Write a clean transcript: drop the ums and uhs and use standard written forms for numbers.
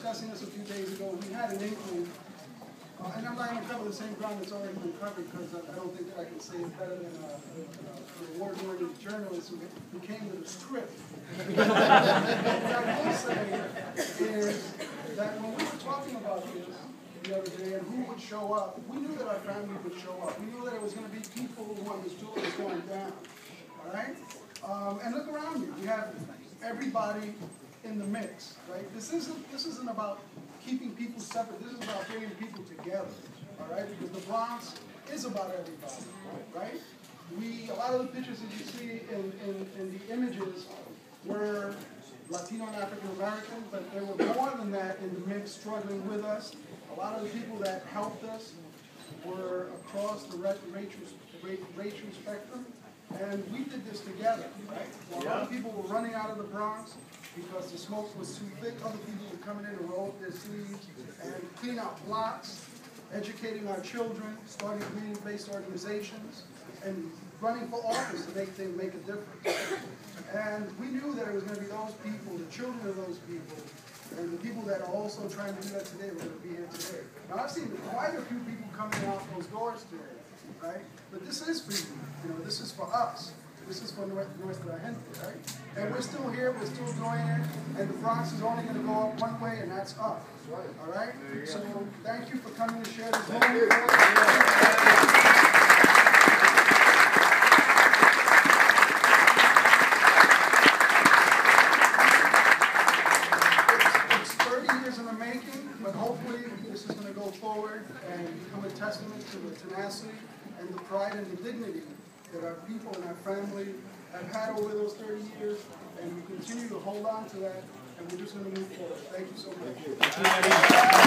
discussing this a few days ago. We had an inkling, and I'm not going to cover the same ground that's already been covered because I don't think that I can say it better than an award-winning journalist who came with a script. What I will say is that when we were talking about this the other day and who would show up, we knew that our family would show up. We knew that it was going to be people who understood what was going down. All right? And look around you. We have everybody in the mix, right? This isn't about keeping people separate. This is about bringing people together, all right? Because the Bronx is about everybody, right? A lot of the pictures that you see in the images were Latino and African American, but there were more than that in the mix struggling with us. A lot of the people that helped us were across the racial spectrum, and we did this together, right? While other people were running out of the Bronx because the smoke was too thick, other people were coming in to roll up their sleeves and clean out blocks, educating our children, starting community-based organizations, and running for office to make a difference. And we knew that it was going to be those people, the children of those people, and the people that are also trying to do that today were going to be here today. Now, I've seen quite a few people coming out those doors today, right? But this is for you. You know, this is for us. This is for Nuestra Gente, right? And we're still here, we're still doing it, and the Bronx is only going to go up one way, and that's up. All right? So thank you for coming to share this moment. It's 30 years in the making, but hopefully this is going to go forward and become a testament to the tenacity and the pride and the dignity that our people and our family have had over those 30 years, and we continue to hold on to that, and we're just going to move forward. Thank you so much.